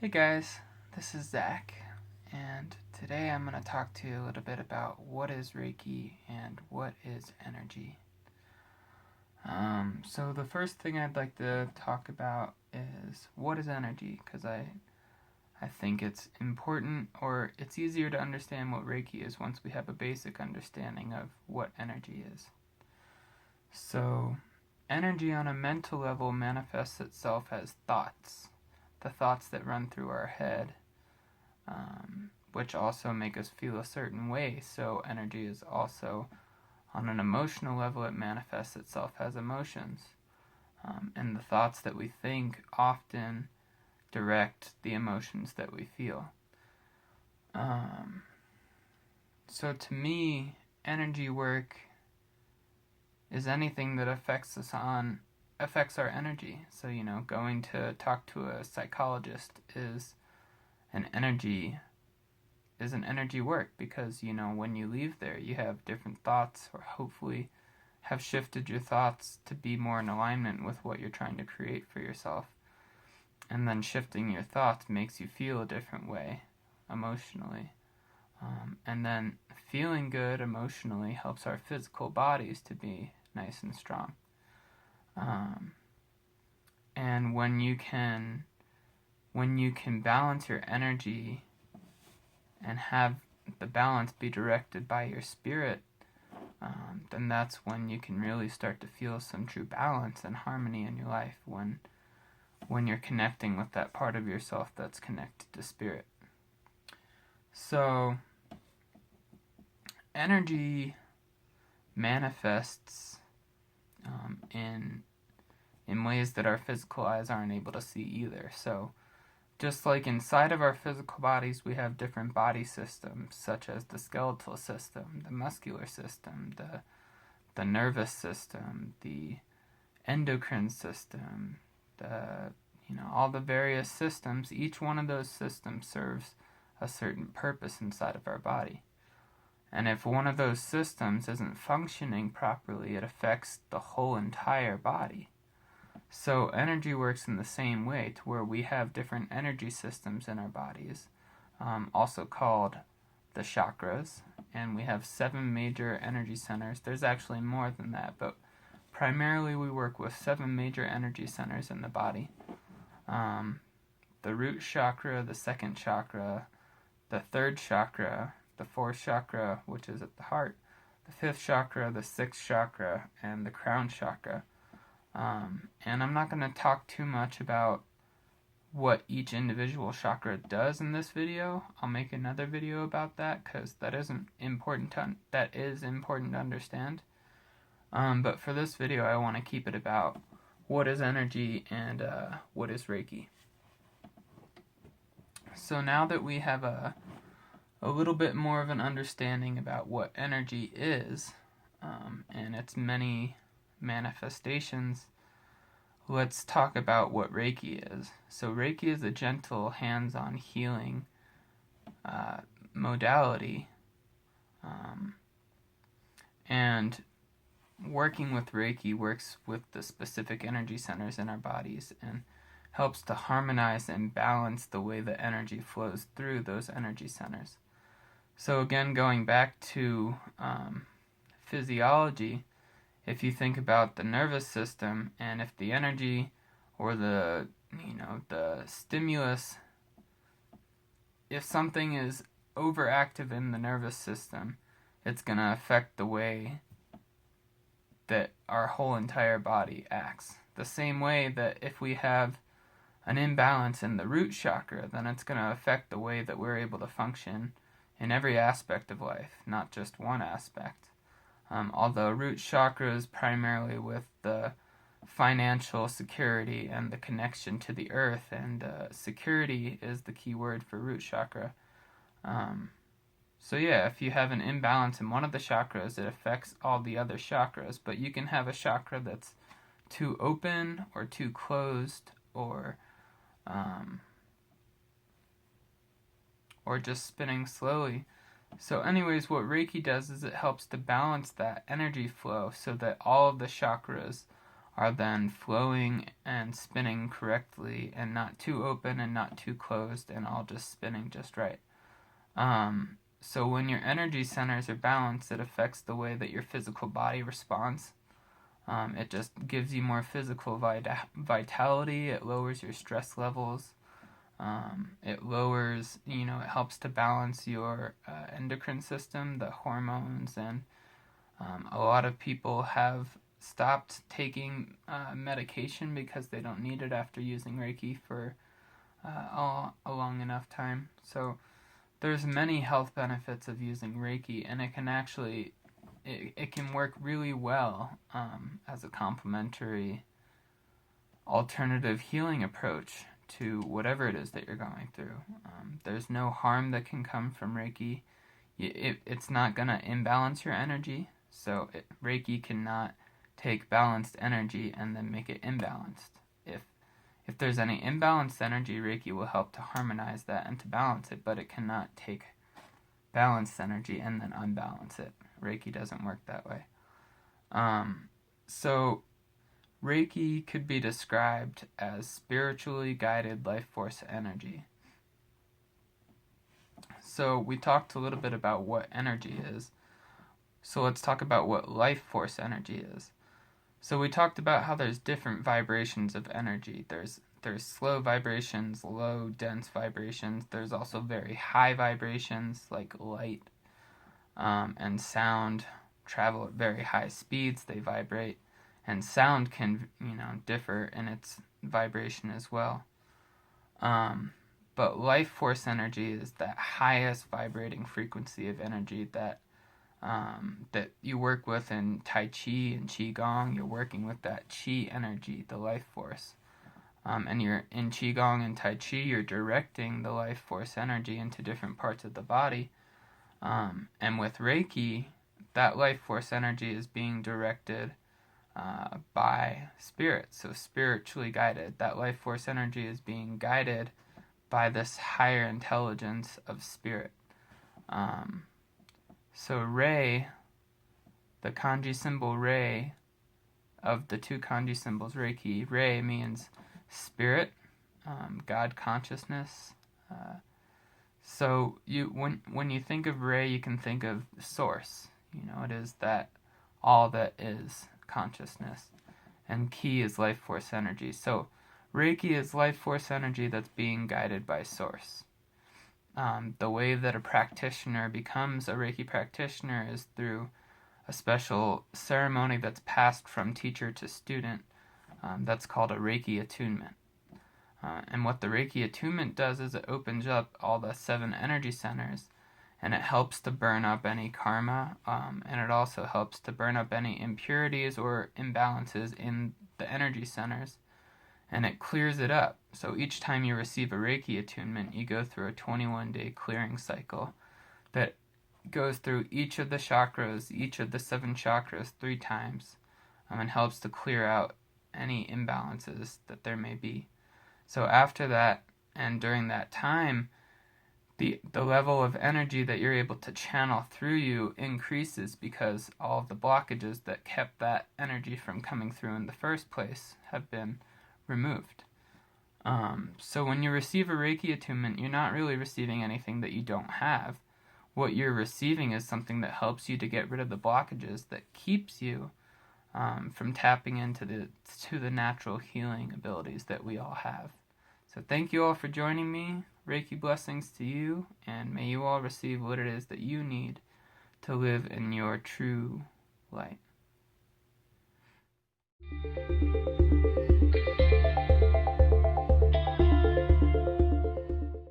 Hey guys, this is Zach, and today I'm going to talk to you a little bit about what is Reiki and what is energy. So the first thing I'd like to talk about is what is energy, because I think it's important, or it's easier to understand what Reiki is once we have a basic understanding of what energy is. So energy on a mental level manifests itself as thoughts. The thoughts that run through our head, which also make us feel a certain way. So energy is also, on an emotional level, it manifests itself as emotions. And the thoughts that we think often direct the emotions that we feel. So to me, energy work is anything that affects our energy. So, going to talk to a psychologist is an energy work, because, when you leave there, you have different thoughts, or hopefully have shifted your thoughts to be more in alignment with what you're trying to create for yourself. And then shifting your thoughts makes you feel a different way emotionally. And then feeling good emotionally helps our physical bodies to be nice and strong. And when you can balance your energy and have the balance be directed by your spirit, then that's when you can really start to feel some true balance and harmony in your life, when you're connecting with that part of yourself that's connected to spirit. So energy manifests in ways that our physical eyes aren't able to see either. So just like inside of our physical bodies, we have different body systems, such as the skeletal system, the muscular system, the nervous system, the endocrine system, all the various systems. Each one of those systems serves a certain purpose inside of our body. And if one of those systems isn't functioning properly, it affects the whole entire body. So energy works in the same way, to where we have different energy systems in our bodies, also called the chakras, and we have 7 major energy centers. There's actually more than that, but primarily we work with 7 major energy centers in the body. The root chakra, the second chakra, the third chakra, the fourth chakra, which is at the heart, the fifth chakra, the sixth chakra, and the crown chakra. And I'm not going to talk too much about what each individual chakra does in this video. I'll make another video about that, because that is important to understand. But for this video, I want to keep it about what is energy and what is Reiki. So now that we have a little bit more of an understanding about what energy is, and its many manifestations, let's talk about what Reiki is. So Reiki is a gentle, hands-on healing modality, and working with Reiki works with the specific energy centers in our bodies and helps to harmonize and balance the way the energy flows through those energy centers. So again, going back to physiology, if you think about the nervous system, and if the energy or the stimulus, if something is overactive in the nervous system, it's going to affect the way that our whole entire body acts. The same way that if we have an imbalance in the root chakra, then it's going to affect the way that we're able to function in every aspect of life, not just one aspect. Although root chakra is primarily with the financial security and the connection to the earth, and security is the key word for root chakra. So yeah, if you have an imbalance in one of the chakras, it affects all the other chakras. But you can have a chakra that's too open or too closed, or just spinning slowly. So anyways, what Reiki does is it helps to balance that energy flow so that all of the chakras are then flowing and spinning correctly, and not too open and not too closed, and all just spinning just right. So when your energy centers are balanced, it affects the way that your physical body responds. It just gives you more physical vitality. It lowers your stress levels. It lowers, it helps to balance your endocrine system, the hormones, and a lot of people have stopped taking medication because they don't need it after using Reiki for a long enough time. So there's many health benefits of using Reiki, and it can actually, it can work really well as a complementary alternative healing approach to whatever it is that you're going through. There's no harm that can come from Reiki. It's not going to imbalance your energy, so Reiki cannot take balanced energy and then make it imbalanced. If there's any imbalanced energy, Reiki will help to harmonize that and to balance it, but it cannot take balanced energy and then unbalance it. Reiki doesn't work that way. So Reiki could be described as spiritually guided life force energy. So we talked a little bit about what energy is. So let's talk about what life force energy is. So we talked about how there's different vibrations of energy. There's slow vibrations, low, dense vibrations. There's also very high vibrations like light and sound travel at very high speeds. They vibrate, and sound can differ in its vibration as well. But life force energy is that highest vibrating frequency of energy that you work with in Tai Chi and Qigong. You're working with that Qi energy, the life force. And you're in Qigong and Tai Chi, you're directing the life force energy into different parts of the body. And with Reiki, that life force energy is being directed by spirit, so spiritually guided. That life force energy is being guided by this higher intelligence of spirit. So Rei, the kanji symbol Rei, of the two kanji symbols Reiki, Rei means spirit, God consciousness. So when you think of Rei, you can think of source. It is that all that is consciousness. And Ki is life force energy. So Reiki is life force energy that's being guided by source. The way that a practitioner becomes a Reiki practitioner is through a special ceremony that's passed from teacher to student. That's called a Reiki attunement. And what the Reiki attunement does is it opens up all the 7 energy centers, and it helps to burn up any karma, and it also helps to burn up any impurities or imbalances in the energy centers, and it clears it up. So each time you receive a Reiki attunement, you go through a 21-day clearing cycle that goes through each of the chakras, each of the 7 chakras 3 times, and helps to clear out any imbalances that there may be. So after that, and during that time, the level of energy that you're able to channel through you increases, because all of the blockages that kept that energy from coming through in the first place have been removed. So when you receive a Reiki attunement, you're not really receiving anything that you don't have. What you're receiving is something that helps you to get rid of the blockages that keeps you from tapping into the natural healing abilities that we all have. So thank you all for joining me. Reiki blessings to you, and may you all receive what it is that you need to live in your true light.